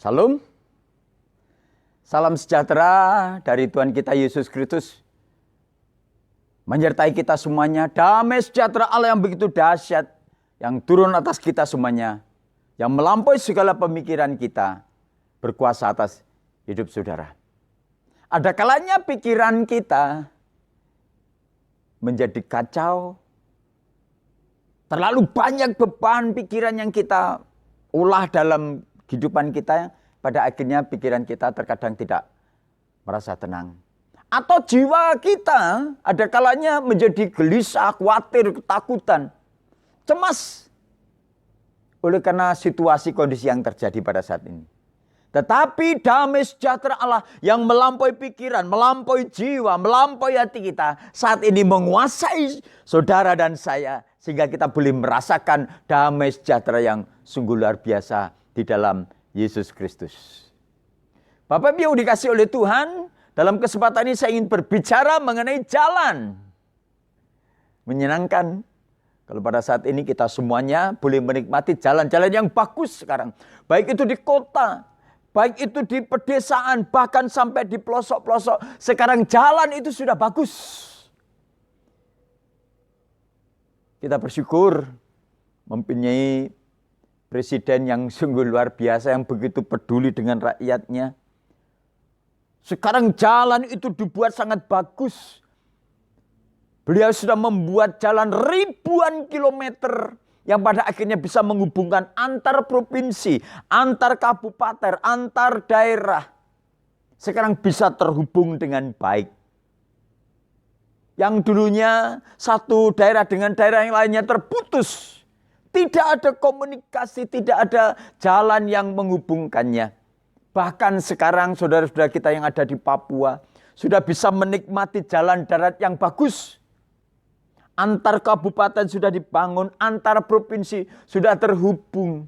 Salam. Salam sejahtera dari Tuhan kita Yesus Kristus menyertai kita semuanya. Damai sejahtera Allah yang begitu dahsyat, yang turun atas kita semuanya, yang melampaui segala pemikiran kita, berkuasa atas hidup saudara. Ada kalanya pikiran kita menjadi kacau, terlalu banyak beban pikiran yang kita olah dalam kehidupan kita, pada akhirnya pikiran kita terkadang tidak merasa tenang. Atau jiwa kita ada kalanya menjadi gelisah, khawatir, ketakutan, cemas oleh karena situasi kondisi yang terjadi pada saat ini. Tetapi damai sejahtera Allah yang melampaui pikiran, melampaui jiwa, melampaui hati kita saat ini menguasai saudara dan saya, sehingga kita boleh merasakan damai sejahtera yang sungguh luar biasa di dalam Yesus Kristus. Bapak Ibu yang dikasihi oleh Tuhan, dalam kesempatan ini saya ingin berbicara mengenai jalan. Menyenangkan kalau pada saat ini kita semuanya boleh menikmati jalan-jalan yang bagus sekarang. Baik itu di kota, baik itu di pedesaan, bahkan sampai di pelosok-pelosok. Sekarang jalan itu sudah bagus. Kita bersyukur mempunyai presiden yang sungguh luar biasa, yang begitu peduli dengan rakyatnya. Sekarang jalan itu dibuat sangat bagus. Beliau sudah membuat jalan ribuan kilometer yang pada akhirnya bisa menghubungkan antar provinsi, antar kabupaten, antar daerah. Sekarang bisa terhubung dengan baik. Yang dulunya satu daerah dengan daerah yang lainnya terputus. Tidak ada komunikasi, tidak ada jalan yang menghubungkannya. Bahkan sekarang saudara-saudara kita yang ada di Papua sudah bisa menikmati jalan darat yang bagus. Antar kabupaten sudah dibangun, antar provinsi sudah terhubung.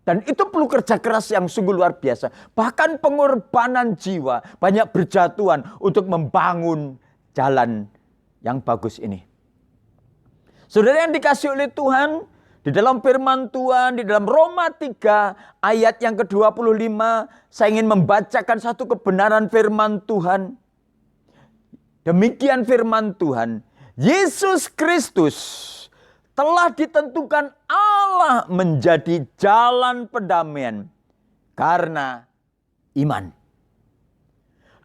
Dan itu perlu kerja keras yang sungguh luar biasa. Bahkan pengorbanan jiwa, banyak berjatuhan untuk membangun jalan yang bagus ini. Saudara yang dikasihi oleh Tuhan, di dalam firman Tuhan, di dalam Roma 3 ayat yang ke-25, saya ingin membacakan satu kebenaran firman Tuhan. Demikian firman Tuhan, Yesus Kristus telah ditentukan Allah menjadi jalan pendamaian karena iman.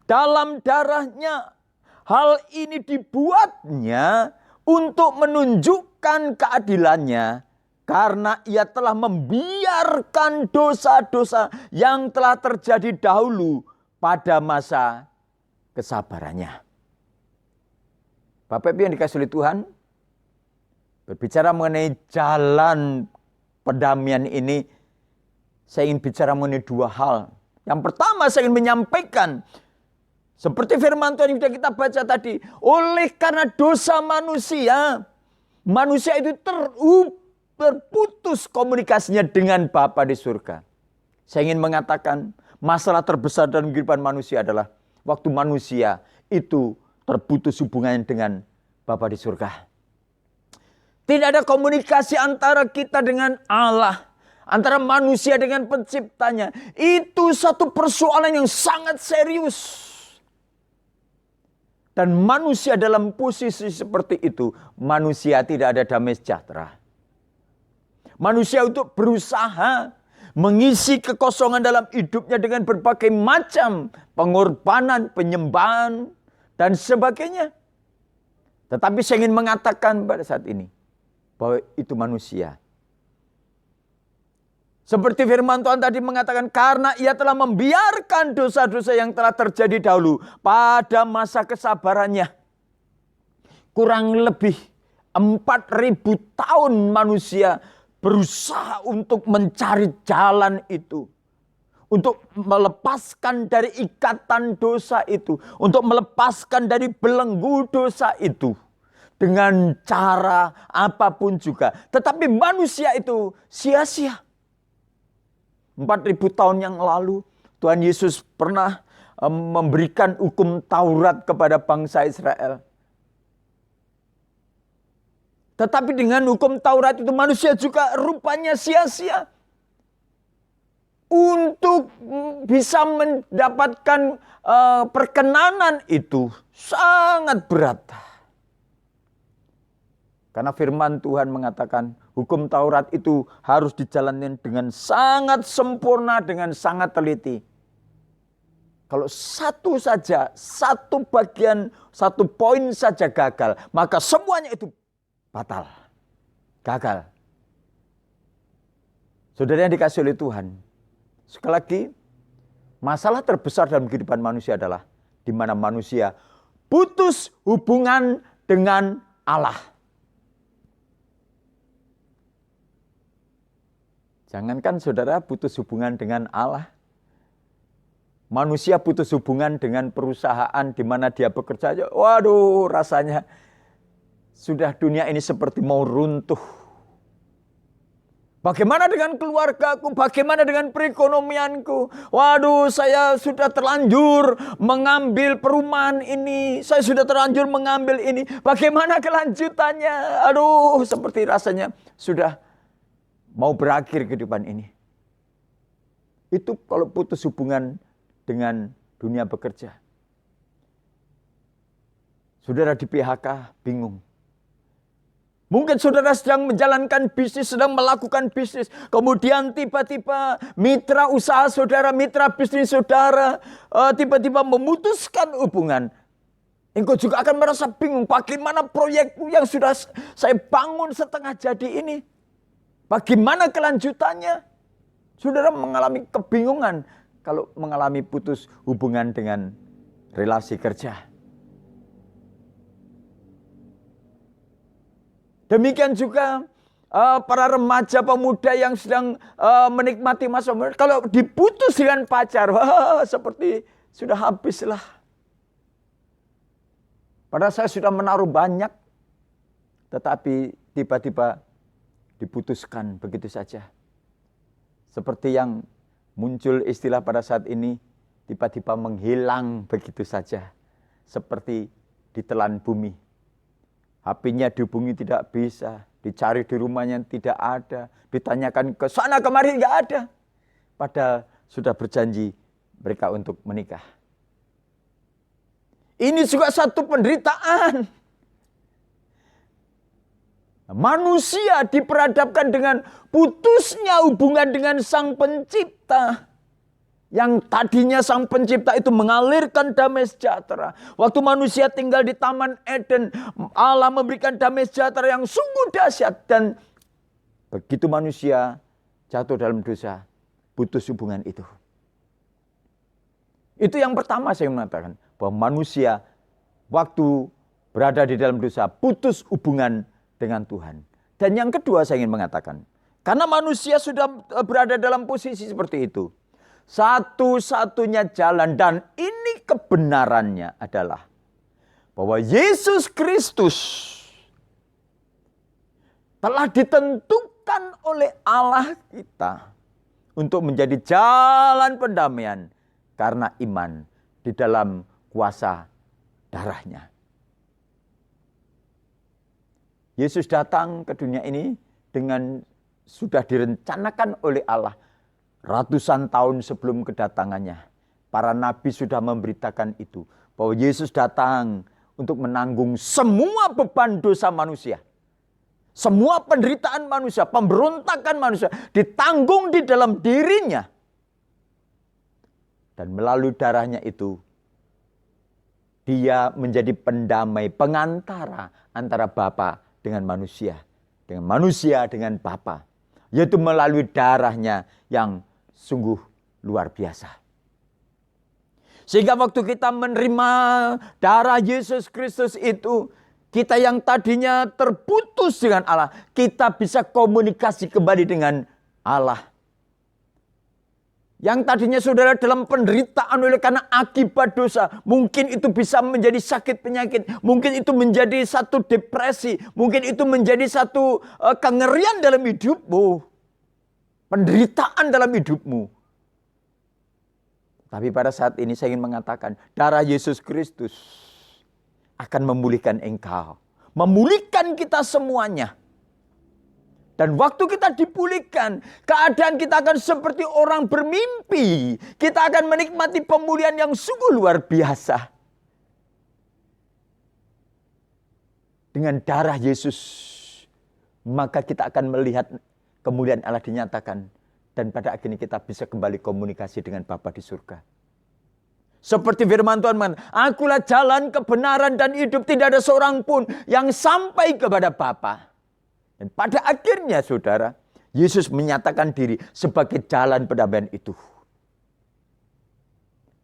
Dalam darahnya, hal ini dibuatnya untuk menunjukkan keadilannya, karena ia telah membiarkan dosa-dosa yang telah terjadi dahulu pada masa kesabarannya. Bapak Ibu yang dikasihi oleh Tuhan, berbicara mengenai jalan pendamaian ini, saya ingin bicara mengenai dua hal. Yang pertama saya ingin menyampaikan, seperti firman Tuhan yang sudah kita baca tadi, oleh karena dosa manusia, manusia itu terputus komunikasinya dengan Bapa di surga. Saya ingin mengatakan, masalah terbesar dalam kehidupan manusia adalah waktu manusia itu terputus hubungannya dengan Bapa di surga. Tidak ada komunikasi antara kita dengan Allah, antara manusia dengan penciptanya. Itu satu persoalan yang sangat serius. Dan manusia dalam posisi seperti itu, manusia tidak ada damai sejahtera. Manusia untuk berusaha mengisi kekosongan dalam hidupnya dengan berbagai macam pengorbanan, penyembahan, dan sebagainya. Tetapi saya ingin mengatakan pada saat ini, bahwa itu manusia. Seperti firman Tuhan tadi mengatakan, karena ia telah membiarkan dosa-dosa yang telah terjadi dahulu pada masa kesabarannya. Kurang lebih 4.000 tahun manusia berusaha untuk mencari jalan itu. Untuk melepaskan dari ikatan dosa itu. Untuk melepaskan dari belenggu dosa itu. Dengan cara apapun juga. Tetapi manusia itu sia-sia. 4.000 tahun yang lalu Tuhan Yesus pernah memberikan hukum Taurat kepada bangsa Israel. Tetapi dengan hukum Taurat itu manusia juga rupanya sia-sia. Untuk bisa mendapatkan perkenanan itu sangat berat. Karena firman Tuhan mengatakan hukum Taurat itu harus dijalani dengan sangat sempurna, dengan sangat teliti. Kalau satu saja, satu bagian, satu poin saja gagal, maka semuanya itu batal, gagal. Saudara yang dikasihi oleh Tuhan, sekali lagi, masalah terbesar dalam kehidupan manusia adalah di mana manusia putus hubungan dengan Allah. Jangankan saudara putus hubungan dengan Allah, manusia putus hubungan dengan perusahaan di mana dia bekerja. Waduh, rasanya sudah dunia ini seperti mau runtuh. Bagaimana dengan keluargaku? Bagaimana dengan perekonomianku? Waduh, saya sudah terlanjur mengambil perumahan ini. Saya sudah terlanjur mengambil ini. Bagaimana kelanjutannya? Aduh, seperti rasanya sudah mau berakhir kehidupan ini. Itu kalau putus hubungan dengan dunia bekerja. Saudara di PHK bingung. Mungkin saudara sedang menjalankan bisnis, sedang melakukan bisnis. Kemudian tiba-tiba mitra usaha saudara, mitra bisnis saudara tiba-tiba memutuskan hubungan. Engkau juga akan merasa bingung. Bagaimana proyekku yang sudah saya bangun setengah jadi ini? Bagaimana kelanjutannya? Saudara mengalami kebingungan kalau mengalami putus hubungan dengan relasi kerja. Demikian juga para remaja pemuda yang sedang menikmati masa muda. Kalau diputus dengan pacar, wah, seperti sudah habislah. Padahal saya sudah menaruh banyak, tetapi tiba-tiba diputuskan begitu saja. Seperti yang muncul istilah pada saat ini, tiba-tiba menghilang begitu saja. Seperti ditelan bumi. HP-nya dihubungi tidak bisa, dicari di rumahnya tidak ada, ditanyakan ke sana kemari nggak ada. Padahal sudah berjanji mereka untuk menikah. Ini juga satu penderitaan. Manusia diperhadapkan dengan putusnya hubungan dengan Sang Pencipta. Yang tadinya Sang Pencipta itu mengalirkan damai sejahtera. Waktu manusia tinggal di Taman Eden, Allah memberikan damai sejahtera yang sungguh dahsyat. Dan begitu manusia jatuh dalam dosa, putus hubungan itu. Itu yang pertama saya mengatakan. Bahwa manusia waktu berada di dalam dosa, putus hubungan dengan Tuhan. Dan yang kedua saya ingin mengatakan, karena manusia sudah berada dalam posisi seperti itu, satu-satunya jalan dan ini kebenarannya adalah bahwa Yesus Kristus telah ditentukan oleh Allah kita untuk menjadi jalan pendamaian karena iman di dalam kuasa darahnya. Yesus datang ke dunia ini dengan sudah direncanakan oleh Allah ratusan tahun sebelum kedatangannya. Para nabi sudah memberitakan itu. Bahwa Yesus datang untuk menanggung semua beban dosa manusia. Semua penderitaan manusia, pemberontakan manusia ditanggung di dalam dirinya. Dan melalui darahnya itu, dia menjadi pendamai, pengantara antara Bapa dengan manusia dengan Bapa, yaitu melalui darahnya yang sungguh luar biasa. Sehingga waktu kita menerima darah Yesus Kristus itu, kita yang tadinya terputus dengan Allah, kita bisa komunikasi kembali dengan Allah. Yang tadinya saudara dalam penderitaan oleh karena akibat dosa. Mungkin itu bisa menjadi sakit penyakit. Mungkin itu menjadi satu depresi. Mungkin itu menjadi satu kengerian dalam hidupmu. Penderitaan dalam hidupmu. Tapi pada saat ini saya ingin mengatakan, darah Yesus Kristus akan memulihkan engkau. Memulihkan kita semuanya. Dan waktu kita dipulihkan, keadaan kita akan seperti orang bermimpi. Kita akan menikmati pemulihan yang sungguh luar biasa. Dengan darah Yesus, maka kita akan melihat kemuliaan Allah dinyatakan. Dan pada akhirnya kita bisa kembali komunikasi dengan Bapa di surga. Seperti firman Tuhan, akulah jalan, kebenaran, dan hidup. Tidak ada seorang pun yang sampai kepada Bapa. Dan pada akhirnya saudara, Yesus menyatakan diri sebagai jalan pendamaian itu.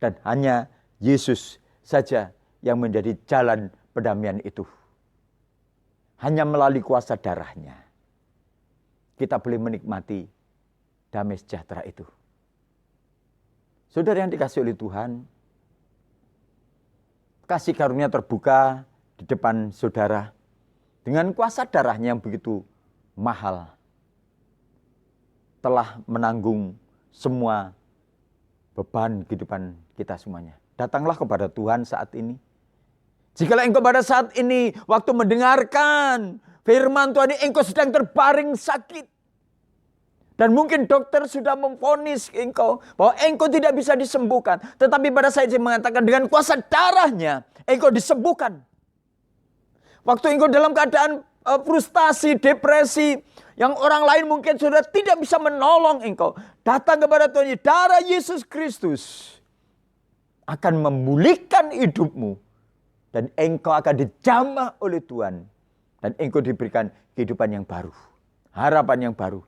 Dan hanya Yesus saja yang menjadi jalan pendamaian itu. Hanya melalui kuasa darahnya, kita boleh menikmati damai sejahtera itu. Saudara yang dikasihi oleh Tuhan, kasih karunia terbuka di depan saudara. Dengan kuasa darahnya yang begitu mahal, telah menanggung semua beban kehidupan kita semuanya. Datanglah kepada Tuhan saat ini. Jikalau engkau pada saat ini, waktu mendengarkan firman Tuhan ini, engkau sedang terbaring sakit. Dan mungkin dokter sudah memvonis engkau bahwa engkau tidak bisa disembuhkan. Tetapi pada saat ini mengatakan dengan kuasa darahnya, engkau disembuhkan. Waktu engkau dalam keadaan frustasi, depresi, yang orang lain mungkin sudah tidak bisa menolong engkau. Datang kepada Tuhan, darah Yesus Kristus akan memulihkan hidupmu. Dan engkau akan dijamah oleh Tuhan. Dan engkau diberikan kehidupan yang baru. Harapan yang baru.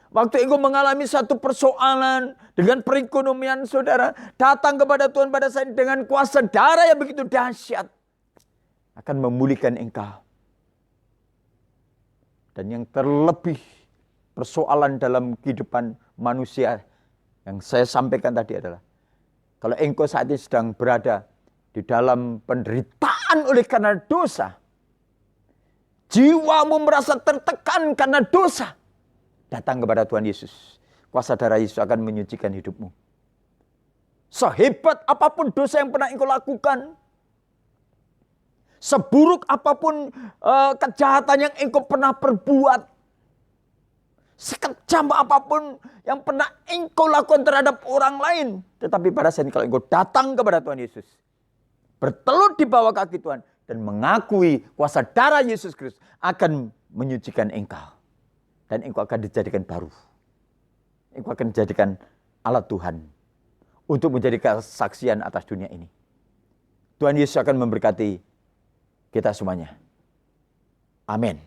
Waktu engkau mengalami satu persoalan dengan perekonomian saudara. Datang kepada Tuhan pada saat dengan kuasa darah yang begitu dahsyat. Akan memulihkan engkau. Dan yang terlebih persoalan dalam kehidupan manusia yang saya sampaikan tadi adalah, kalau engkau saat ini sedang berada di dalam penderitaan oleh karena dosa, jiwamu merasa tertekan karena dosa, datang kepada Tuhan Yesus. Kuasa darah Yesus akan menyucikan hidupmu. Sehebat apapun dosa yang pernah engkau lakukan, seburuk apapun kejahatan yang engkau pernah perbuat, sekejam apapun yang pernah engkau lakukan terhadap orang lain, tetapi pada saat ini kalau engkau datang kepada Tuhan Yesus, bertelut di bawah kaki Tuhan, dan mengakui kuasa darah Yesus Kristus akan menyucikan engkau. Dan engkau akan dijadikan baru. Engkau akan dijadikan alat Tuhan untuk menjadi kesaksian atas dunia ini. Tuhan Yesus akan memberkati kita semuanya. Amin.